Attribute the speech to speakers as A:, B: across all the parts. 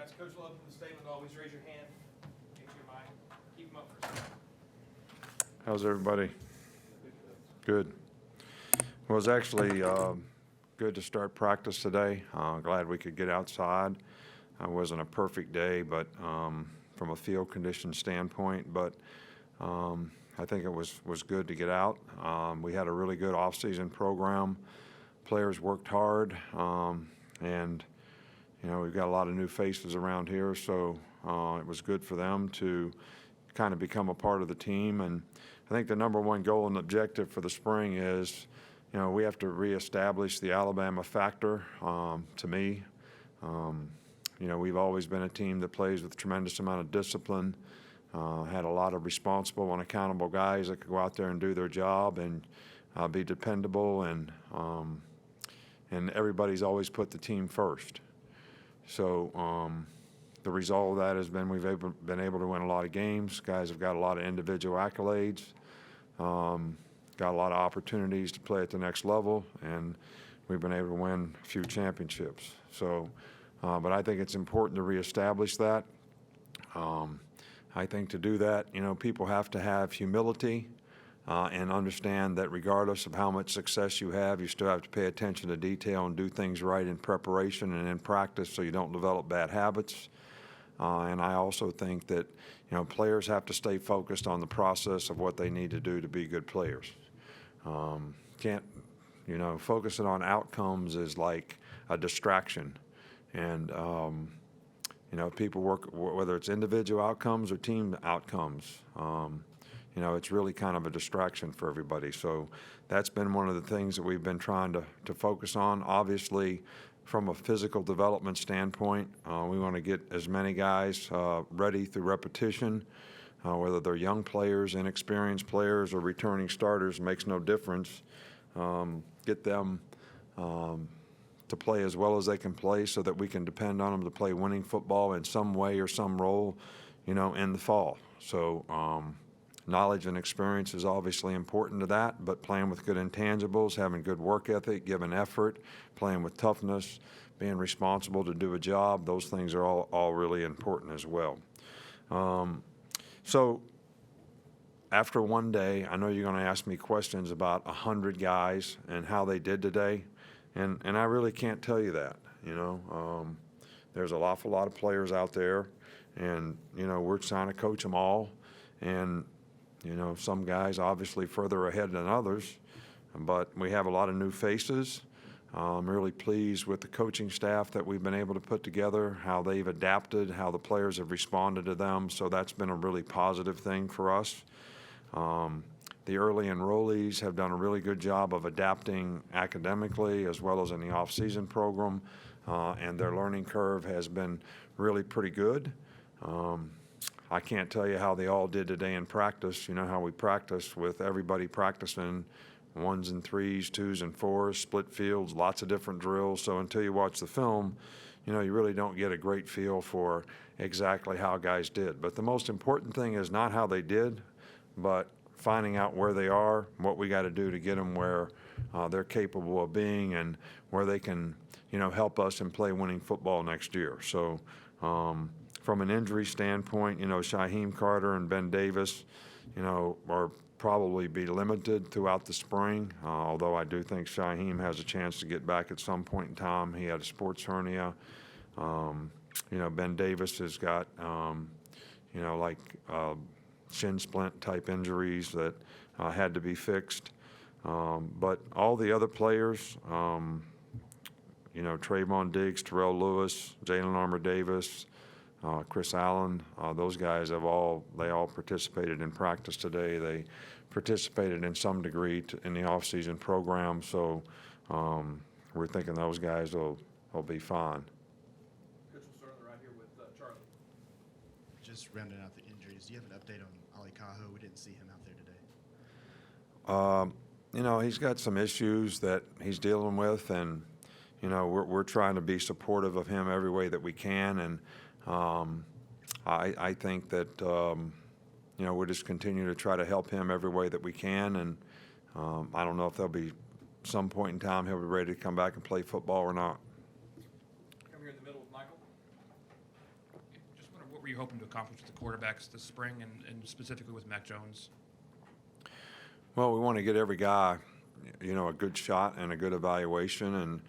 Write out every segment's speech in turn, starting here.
A: Guys, Coach Love from the statement, always raise your hand. Get to your mic. Keep them up for a second.
B: How's everybody? Good. Well, it was actually good to start practice today. Glad we could get outside. It wasn't a perfect day, but from a field condition standpoint, but I think it was good to get out. We had a really good off-season program. Players worked hard, and we've got a lot of new faces around here, so it was good for them to kind of become a part of the team. And I think the number one goal and objective for the spring is, we have to reestablish the Alabama factor. To me, we've always been a team that plays with a tremendous amount of discipline, had a lot of responsible and accountable guys that could go out there and do their job and be dependable, and everybody's always put the team first. So the result of that has been we've been able to win a lot of games. Guys have got a lot of individual accolades, got a lot of opportunities to play at the next level, and we've been able to win a few championships. So, but I think it's important to reestablish that. I think to do that, people have to have humility and understand that regardless of how much success you have, you still have to pay attention to detail and do things right in preparation and in practice so you don't develop bad habits. And I also think that, players have to stay focused on the process of what they need to do to be good players. Can't, focusing on outcomes is like a distraction. And, people work, whether it's individual outcomes or team outcomes, it's really kind of a distraction for everybody. So that's been one of the things that we've been trying to focus on. Obviously, from a physical development standpoint, we want to get as many guys ready through repetition, whether they're young players, inexperienced players, or returning starters, makes no difference. Get them to play as well as they can play so that we can depend on them to play winning football in some way or some role, in the fall. So knowledge and experience is obviously important to that, but playing with good intangibles, having good work ethic, giving effort, playing with toughness, being responsible to do a job, those things are all really important as well. So after one day, I know you're going to ask me questions about 100 guys and how they did today, and I really can't tell you that. There's an awful lot of players out there, and we're trying to coach them all, and some guys obviously further ahead than others, but we have a lot of new faces. I'm really pleased with the coaching staff that we've been able to put together, how they've adapted, how the players have responded to them. So that's been a really positive thing for us. The early enrollees have done a really good job of adapting academically as well as in the off-season program, and their learning curve has been really pretty good. I can't tell you how they all did today in practice. How we practiced with everybody practicing 1s and 3s, 2s and 4s, split fields, lots of different drills. So until you watch the film, you really don't get a great feel for exactly how guys did. But the most important thing is not how they did, but finding out where they are, what we got to do to get them where they're capable of being and where they can, help us and play winning football next year. So from an injury standpoint, Shyheim Carter and Ben Davis, are probably be limited throughout the spring, although I do think Shyheim has a chance to get back at some point in time. He had a sports hernia. Ben Davis has got, shin splint type injuries that had to be fixed. But all the other players, Trayvon Diggs, Terrell Lewis, Jalen Armour-Davis, Chris Allen, those guys all participated in practice today. They participated in some degree in the off-season program, so we're thinking those guys will be fine.
A: Coach, we'll start on the right here with Charlie.
C: Just rounding out the injuries, do you have an update on Ali Cajo? We didn't see him out there today.
B: He's got some issues that he's dealing with, and we're trying to be supportive of him every way that we can, and I think that we'll just continue to try to help him every way that we can, and I don't know if there'll be some point in time he'll be ready to come back and play football or not.
A: Come here in the middle with Michael. were you hoping to accomplish with the quarterbacks this spring and specifically with Mac Jones?
B: Well, we want to get every guy, a good shot and a good evaluation. And,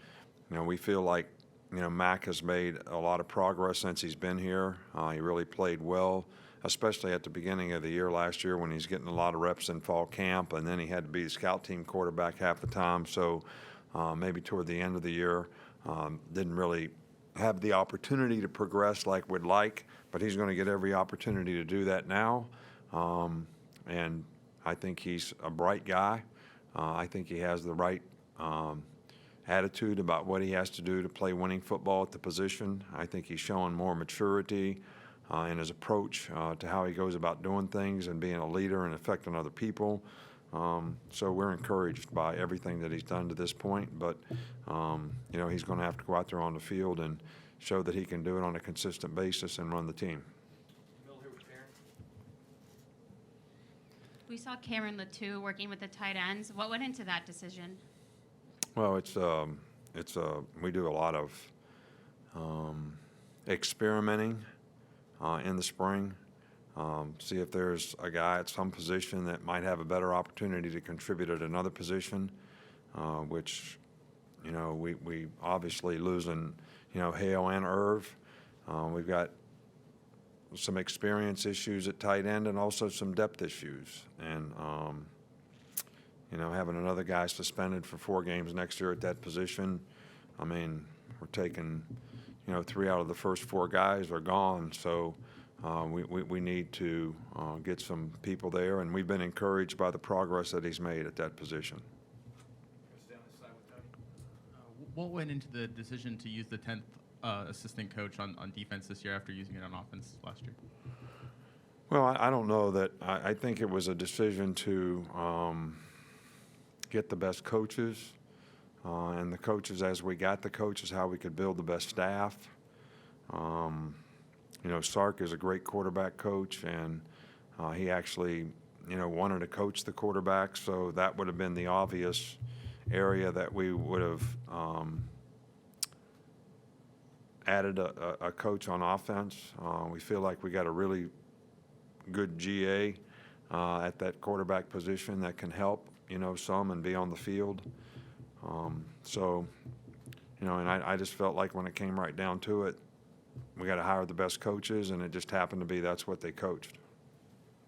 B: we feel like, Mac has made a lot of progress since he's been here. He really played well, especially at the beginning of the year last year when he's getting a lot of reps in fall camp, and then he had to be the scout team quarterback half the time. So maybe toward the end of the year, didn't really have the opportunity to progress like we'd like, but he's going to get every opportunity to do that now. And I think he's a bright guy. I think he has the right attitude about what he has to do to play winning football at the position. I think he's showing more maturity in his approach to how he goes about doing things and being a leader and affecting other people. So we're encouraged by everything that he's done to this point, but he's going to have to go out there on the field and show that he can do it on a consistent basis and run the team.
A: Bill here with Karen.
D: We saw Cameron Latou working with the tight ends. What went into that decision?
B: Well, we do a lot of experimenting in the spring. See if there's a guy at some position that might have a better opportunity to contribute at another position, which, we obviously losing, Hale and Irv. We've got some experience issues at tight end and also some depth issues. And, having another guy suspended for 4 games next year at that position, we're taking, 3 out of the first 4 guys are gone. So we need to get some people there, and we've been encouraged by the progress that he's made at that position.
A: Stay on this side with Tony.
E: What went into the decision to use the 10th assistant coach on defense this year after using it on offense last year?
B: Well, I don't know that. I think it was a decision to get the best coaches, and the coaches, as we got the coaches, how we could build the best staff. Sark is a great quarterback coach, and he actually, wanted to coach the quarterback, so that would have been the obvious area that we would have added a coach on offense. We feel like we got a really good GA at that quarterback position that can help, some and be on the field. And I just felt like when it came right down to it, we got to hire the best coaches, and it just happened to be that's what they coached.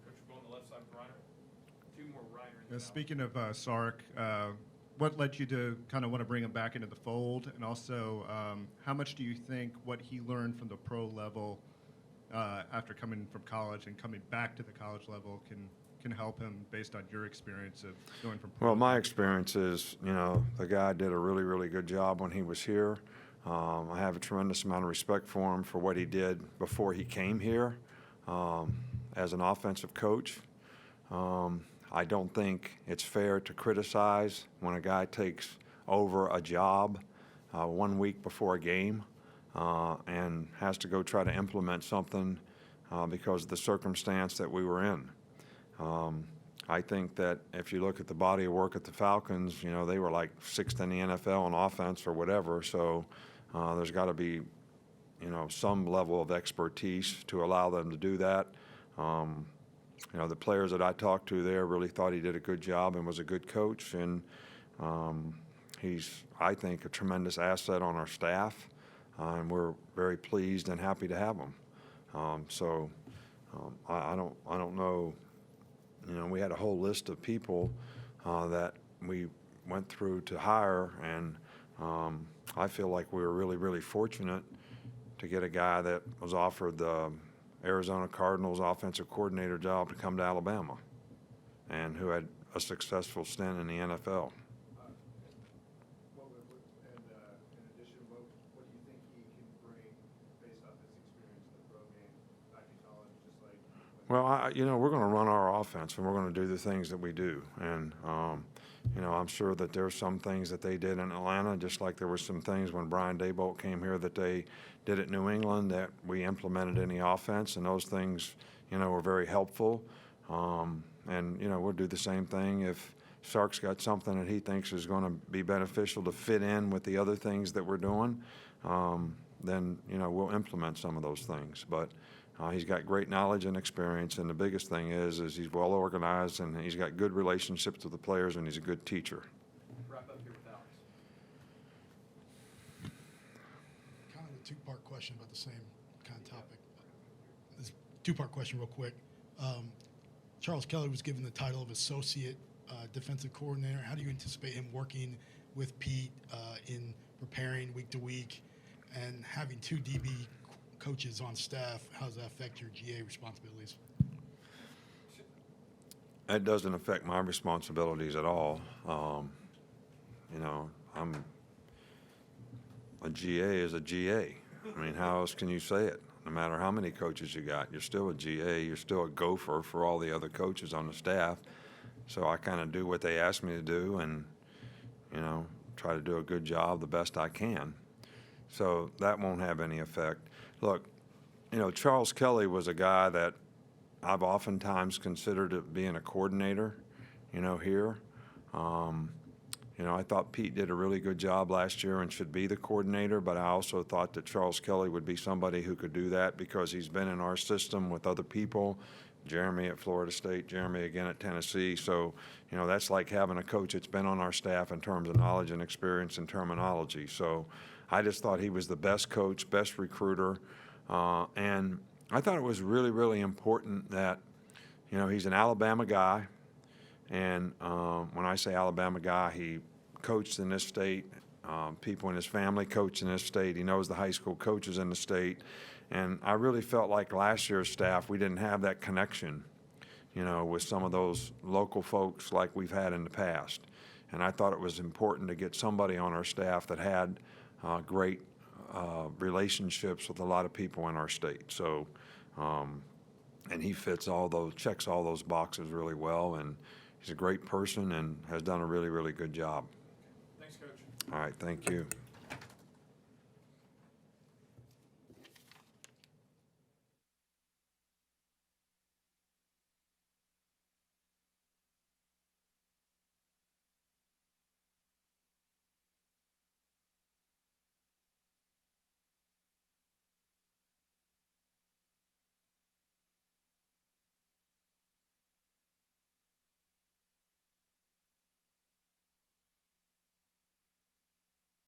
A: Coach, we'll go on the left side with Reiner. 2 more Reiner.
C: Speaking of Sark, what led you to kind of want to bring him back into the fold? And also, how much do you think what he learned from the pro level after coming from college and coming back to the college level can help him based on your experience of going from pro?
B: Well, my experience is, the guy did a really, really good job when he was here. I have a tremendous amount of respect for him for what he did before he came here as an offensive coach. I don't think it's fair to criticize when a guy takes over a job 1 week before a game and has to go try to implement something because of the circumstance that we were in. I think that if you look at the body of work at the Falcons, they were like 6th in the NFL on offense or whatever. So there's got to be, some level of expertise to allow them to do that. The players that I talked to there really thought he did a good job and was a good coach. And he's, I think, a tremendous asset on our staff. And we're very pleased and happy to have him. I don't know. We had a whole list of people that we went through to hire, and I feel like we were really, really fortunate to get a guy that was offered the Arizona Cardinals offensive coordinator job to come to Alabama, and who had a successful stint in the NFL.
C: In addition, what do you think he can bring based off his experience in the pro game back in college, just like?
B: Well, we're going to run our offense, and we're going to do the things that we do. And, I'm sure that there's some things that they did in Atlanta, just like there were some things when Brian Dabolt came here that they did at New England that we implemented in the offense, and those things, were very helpful. We'll do the same thing if Sark's got something that he thinks is going to be beneficial to fit in with the other things that we're doing, then, we'll implement some of those things. But He's got great knowledge and experience, and the biggest thing is he's well organized, and he's got good relationships with the players, and he's a good teacher.
A: Wrap up here with Alex.
F: Kind of a two-part question about the same kind of topic. This two-part question real quick. Charles Kelly was given the title of Associate Defensive Coordinator. How do you anticipate him working with Pete in preparing week to week and having two DB coaches on staff? How does that affect your GA responsibilities?
B: It doesn't affect my responsibilities at all. I'm a GA is a GA. I mean, how else can you say it? No matter how many coaches you got, you're still a GA. You're still a gopher for all the other coaches on the staff. So I kind of do what they ask me to do, and try to do a good job the best I can. So that won't have any effect. Look, Charles Kelly was a guy that I've oftentimes considered it being a coordinator, here. I thought Pete did a really good job last year and should be the coordinator, but I also thought that Charles Kelly would be somebody who could do that because he's been in our system with other people, Jeremy at Florida State, Jeremy again at Tennessee. So, that's like having a coach that's been on our staff in terms of knowledge and experience and terminology. So I just thought he was the best coach, best recruiter, and I thought it was really, really important that, he's an Alabama guy. And when I say Alabama guy, he coached in this state. People in his family coached in this state. He knows the high school coaches in the state. And I really felt like last year's staff, we didn't have that connection, with some of those local folks like we've had in the past. And I thought it was important to get somebody on our staff that had great relationships with a lot of people in our state. So, and he checks all those boxes really well. And he's a great person and has done a really, really good job.
A: Thanks, Coach.
B: All right, thank you.